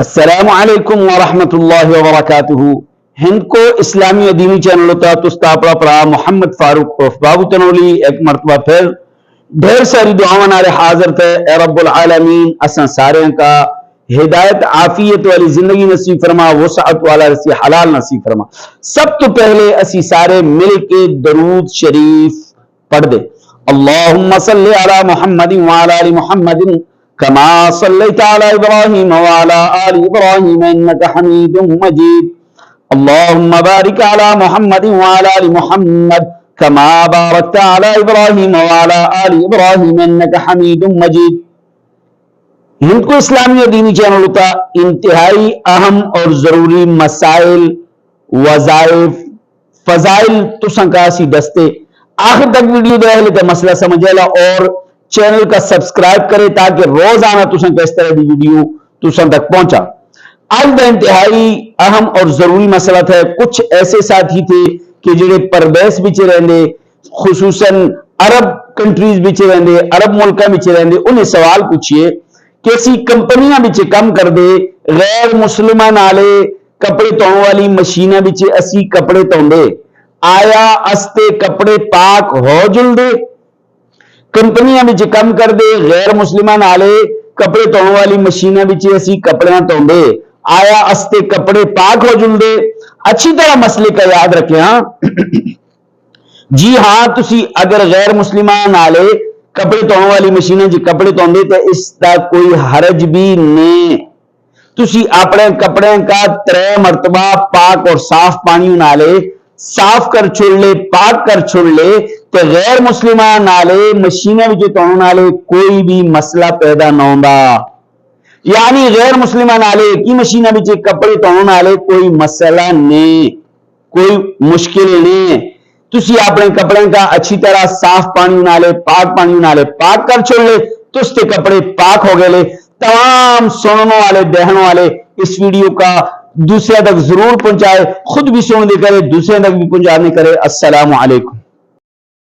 السلام علیکم ورحمۃ اللہ وبرکاتہ. ہند کو اسلامی دینی چینل ہوتا تو پڑا محمد فاروق بابو تنولی ایک مرتبہ پھر ڈھیر ساری دعاواں نارے حاضر تھے. اے رب العالمین اساں سارے کا ہدایت عافیت والی زندگی نصیب فرما, وسعت والا رسی حلال نصیب فرما. سب تو پہلے اسی سارے مل کے درود شریف پڑھ دے. اللہم صلی علی محمد وعلی آل محمد كما صليت على إبراهيم وعلى آل إبراهيم إنك حميد مجيد. اللهم بارك على محمد وعلى آل محمد كما باركت على إبراهيم وعلى آل إبراهيم إنك حميد مجيد. ہند کو اسلامی اور دینی چینل ہوتا انتہائی اہم اور ضروری مسائل, وظائف, فضائل تساں کا سی دستے آخر تک ویڈیو دے لے مسئلہ سمجھے لا اور چینل کا سبسکرائب کرے تاکہ روزانہ تساں کا اس طرح دی ویڈیو تساں تک پہنچا. آج دا انتہائی اہم اور ضروری مسئلہ تھا. کچھ ایسے ساتھی تھے کہ جڑے پردیس بچ رہندے, خصوصاً عرب کنٹریز بچ رہندے, عرب ملکاں بچ رہندے, انہیں سوال پوچھئے کہ اسی کمپنیاں بچ کم کر دے غیر مسلمان آلے کپڑے دھون والی مشیناں بچ اسی کپڑے دھوندے, آیا استے کپڑے پاک ہو جلدے؟ کمپنیاں بچ کم کر دے غیر مسلمان آلے کپڑے دھون والی مشیناں بچ اسی کپڑیاں دھوندے, آیا استے کپڑے پاک ہو جلدے؟ اچھی طرح مسئلے کا یاد رکھیں. ہاں جی ہاں, تسی اگر غیر مسلمان آلے کپڑے دھون والی مشیناں جی کپڑے دھوندے تو اس دا کوئی حرج بھی نہیں. تسی اپنے کپڑے کا 3 مرتبہ پاک اور صاف پانی نالے صاف کر چھوڑ لے, پاک کر چھوڑ لے تو غیر مسلمان نالے مشینیں بھی دھون نالے کوئی بھی مسئلہ پیدا نہ ہوندا. یعنی غیر مسلمان نالے کی مشینیں بھی کپڑے دھون نالے کوئی مسئلہ نہیں, کوئی مشکل نہیں. تسی اپنے کپڑے کا اچھی طرح صاف پانی نالے پاک پانی نالے پاک کر چھوڑ لے تو اس کے کپڑے پاک ہو گئے لے. تمام سننے والے دیکھنے والے اس ویڈیو کا دوسرے تک ضرور پہنچائے, خود بھی سن دے کرے دوسرے تک بھی پہنچانے کرے. السلام علیکم.